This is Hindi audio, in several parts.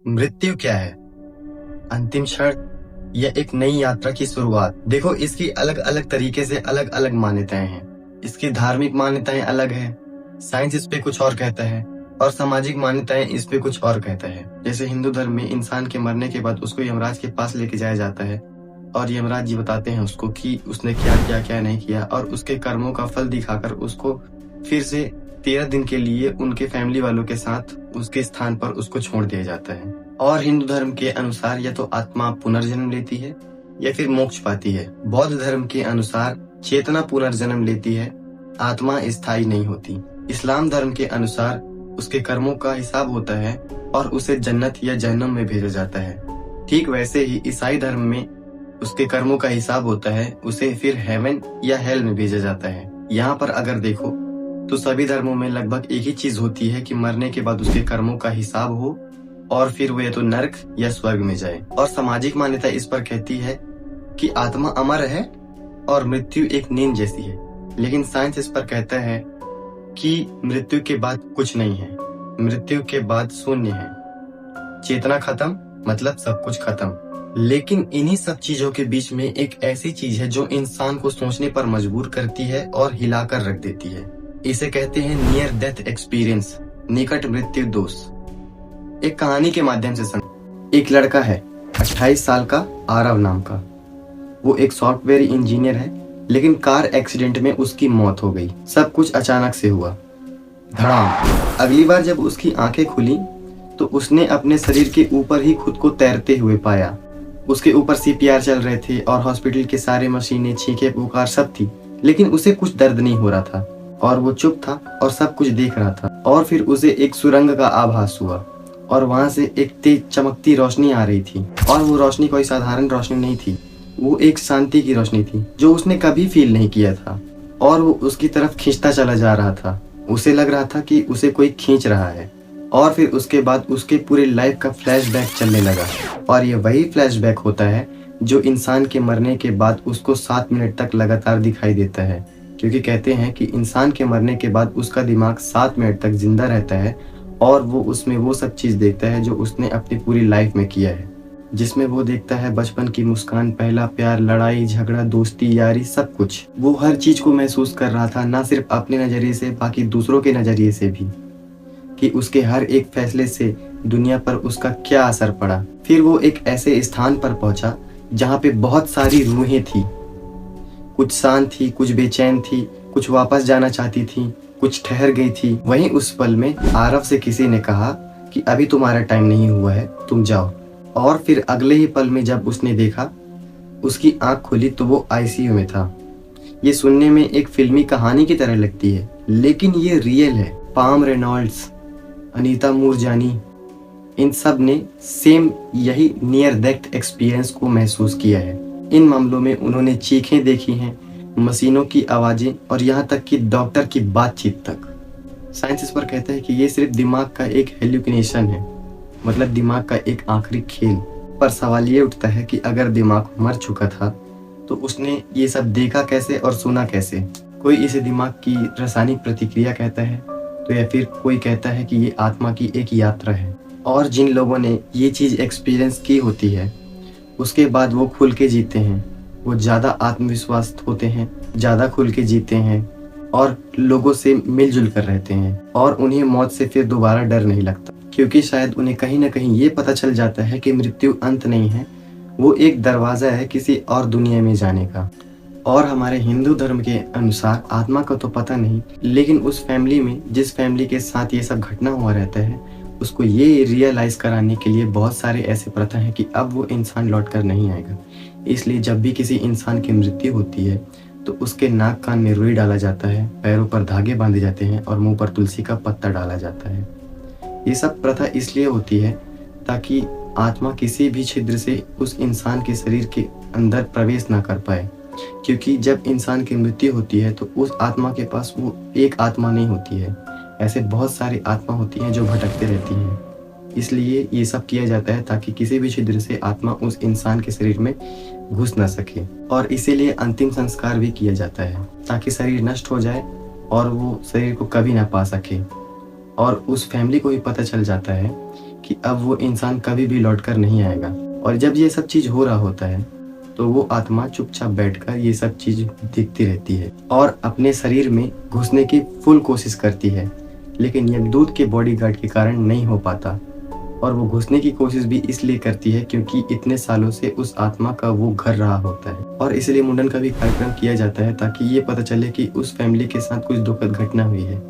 मृत्यु क्या है? अंतिम क्षण या एक नई यात्रा की शुरुआत? देखो, इसकी अलग अलग तरीके से अलग अलग मान्यताएं हैं। इसकी धार्मिक मान्यताएं अलग है, साइंस इस पे कुछ और कहता है, और सामाजिक मान्यताएं इस पे कुछ और कहता है। जैसे हिंदू धर्म में इंसान के मरने के बाद उसको यमराज के पास लेके जाया जाता है और यमराज जी बताते हैं उसको कि उसने क्या किया क्या नहीं किया, और उसके कर्मों का फल दिखाकर उसको फिर से 13 दिन के लिए उनके फैमिली वालों के साथ उसके स्थान पर उसको छोड़ दिया जाता है। और हिंदू धर्म के अनुसार या तो आत्मा पुनर्जन्म लेती है या फिर मोक्ष पाती है। बौद्ध धर्म के अनुसार चेतना पुनर्जन्म लेती है, आत्मा स्थायी नहीं होती। इस्लाम धर्म के अनुसार उसके कर्मों का हिसाब होता है और उसे जन्नत या जहन्नम में भेजा जाता है। ठीक वैसे ही ईसाई धर्म में उसके कर्मों का हिसाब होता है, उसे फिर हेवन या हेल में भेजा जाता है। यहाँ पर अगर देखो तो सभी धर्मों में लगभग एक ही चीज होती है कि मरने के बाद उसके कर्मों का हिसाब हो और फिर वो या तो नर्क या स्वर्ग में जाए। और सामाजिक मान्यता इस पर कहती है कि आत्मा अमर है और मृत्यु एक नींद जैसी है। लेकिन साइंस इस पर कहता है कि मृत्यु के बाद कुछ नहीं है, मृत्यु के बाद शून्य है। चेतना खत्म मतलब सब कुछ खत्म। लेकिन इन्हीं सब चीजों के बीच में एक ऐसी चीज है जो इंसान को सोचने पर मजबूर करती है और हिलाकर रख देती है। इसे कहते हैं नियर डेथ एक्सपीरियंस, निकट मृत्यु दोष। एक कहानी के माध्यम से समझ। एक लड़का है 28 साल का, आरव नाम का। वो एक सॉफ्टवेयर इंजीनियर है, लेकिन कार एक्सीडेंट में उसकी मौत हो गई। सब कुछ अचानक से हुआ, धड़ाम। अगली बार जब उसकी आंखें खुली तो उसने अपने शरीर के ऊपर ही खुद को तैरते हुए पाया। उसके ऊपर सीपीआर चल रहे थे और हॉस्पिटल के सारे मशीनें, चीखें पुकार सब थी, लेकिन उसे कुछ दर्द नहीं हो रहा था और वो चुप था और सब कुछ देख रहा था। और फिर उसे एक सुरंग का आभास हुआ और वहां से एक तेज चमकती रोशनी आ रही थी। और वो रोशनी कोई साधारण रोशनी नहीं थी, वो एक शांति की रोशनी थी जो उसने कभी फील नहीं किया था। और वो उसकी तरफ खींचता चला जा रहा था। उसे लग रहा था कि उसे कोई खींच रहा है। और फिर उसके बाद उसके पूरे लाइफ का फ्लैशबैक चलने लगा। और ये वही फ्लैशबैक होता है जो इंसान के मरने के बाद उसको 7 मिनट तक लगातार दिखाई देता है, क्योंकि कहते हैं कि इंसान के मरने के बाद उसका दिमाग 7 मिनट तक जिंदा रहता है और वो उसमें वो सब चीज देखता है जो उसने अपनी पूरी लाइफ में किया है, जिसमें वो देखता है बचपन की मुस्कान, पहला प्यार, लड़ाई झगड़ा, दोस्ती यारी, सब कुछ। वो हर चीज को महसूस कर रहा था, ना सिर्फ अपने नजरिए से बाकी दूसरों के नजरिए से भी, कि उसके हर एक फैसले से दुनिया पर उसका क्या असर पड़ा। फिर वो एक ऐसे स्थान पर पहुंचा जहाँ पे बहुत सारी रूहें थी। कुछ शांत थी, कुछ बेचैन थी, कुछ वापस जाना चाहती थी, कुछ ठहर गई थी। वहीं उस पल में आरव से किसी ने कहा कि अभी तुम्हारा टाइम नहीं हुआ है, तुम जाओ। और फिर अगले ही पल में जब उसने देखा, उसकी आंख खुली तो वो आईसीयू में था। ये सुनने में एक फिल्मी कहानी की तरह लगती है, लेकिन ये रियल है। पाम रेनॉल्ड्स, अनीता मूरजानी, इन सब ने सेम यही नियर डेथ एक्सपीरियंस को महसूस किया है। इन मामलों में उन्होंने चीखें देखी हैं, मशीनों की आवाजें और यहाँ तक कि डॉक्टर की बातचीत तक। साइंस इस पर कहता है कि ये सिर्फ दिमाग का एक हेल्यूसिनेशन है, मतलब दिमाग का एक आखिरी खेल। पर सवाल ये उठता है कि अगर दिमाग मर चुका था तो उसने ये सब देखा कैसे और सुना कैसे? कोई इसे दिमाग की रासायनिक प्रतिक्रिया कहता है, तो या फिर कोई कहता है कि ये आत्मा की एक यात्रा है। और जिन लोगों ने ये चीज एक्सपीरियंस की होती है उसके बाद वो खुल के जीते हैं, वो ज़्यादा आत्मविश्वास होते हैं, ज़्यादा खुल के जीते हैं और लोगों से मिलजुल कर रहते हैं। और उन्हें मौत से फिर दोबारा डर नहीं लगता, क्योंकि शायद उन्हें कहीं ना कहीं ये पता चल जाता है कि मृत्यु अंत नहीं है, वो एक दरवाज़ा है किसी और दुनिया में जाने का। और हमारे हिंदू धर्म के अनुसार आत्मा का तो पता नहीं, लेकिन उस फैमिली में जिस फैमिली के साथ ये सब घटना हुआ रहता है उसको ये रियलाइज कराने के लिए बहुत सारे ऐसे प्रथा हैं कि अब वो इंसान लौट कर नहीं आएगा। इसलिए जब भी किसी इंसान की मृत्यु होती है तो उसके नाक कान में रुई डाला जाता है, पैरों पर धागे बांधे जाते हैं और मुंह पर तुलसी का पत्ता डाला जाता है। ये सब प्रथा इसलिए होती है ताकि आत्मा किसी भी छिद्र से उस इंसान के शरीर के अंदर प्रवेश ना कर पाए, क्योंकि जब इंसान की मृत्यु होती है तो उस आत्मा के पास वो एक आत्मा नहीं होती है, ऐसे बहुत सारी आत्मा होती हैं जो भटकते रहती हैं। इसलिए ये सब किया जाता है ताकि किसी भी छिद्र से आत्मा उस इंसान के शरीर में घुस ना सके। और इसीलिए अंतिम संस्कार भी किया जाता है ताकि शरीर नष्ट हो जाए और वो शरीर को कभी ना पा सके। और उस फैमिली को भी पता चल जाता है कि अब वो इंसान कभी भी लौट कर नहीं आएगा। और जब ये सब चीज़ हो रहा होता है तो वो आत्मा चुपचाप बैठकर ये सब चीज़ देखती रहती है और अपने शरीर में घुसने की फुल कोशिश करती है, लेकिन यमदूत के बॉडीगार्ड के कारण नहीं हो पाता। और वो घुसने की कोशिश भी इसलिए करती है क्योंकि इतने सालों से उस आत्मा का वो घर रहा होता है, और इसलिए मुंडन का भी कार्यक्रम किया जाता है ताकि ये पता चले कि उस फैमिली के साथ कुछ दुखद घटना हुई है।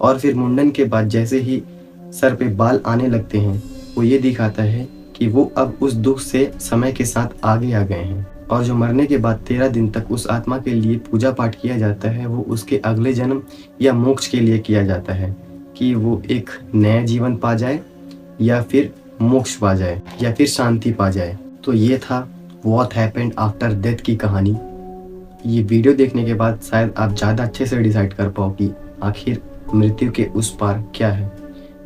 और फिर मुंडन के बाद जैसे ही सर पे बाल आने लगते हैं, वो ये दिखाता है कि वो अब उस दुख से समय के साथ आगे आ गए हैं। और जो मरने के बाद 13 दिन तक उस आत्मा के लिए पूजा पाठ किया जाता है, वो उसके अगले जन्म या मोक्ष के लिए किया जाता है कि वो एक नया जीवन पा जाए या फिर मोक्ष पा जाए या फिर शांति पा जाए। तो ये था व्हाट हैपेंड आफ्टर डेथ की कहानी। ये वीडियो देखने के बाद शायद आप ज़्यादा अच्छे से डिसाइड कर पाओ कि आखिर मृत्यु के उस पार क्या है।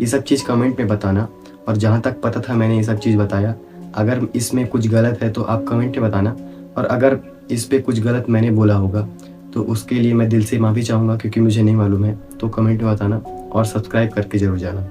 ये सब चीज़ कमेंट में बताना, और जहाँ तक पता था मैंने ये सब चीज़ बताया। अगर इसमें कुछ गलत है तो आप कमेंट में बताना, और अगर इस पे कुछ गलत मैंने बोला होगा तो उसके लिए मैं दिल से माफ़ी चाहूँगा, क्योंकि मुझे नहीं मालूम है। तो कमेंट में बताना और सब्सक्राइब करके ज़रूर जाना।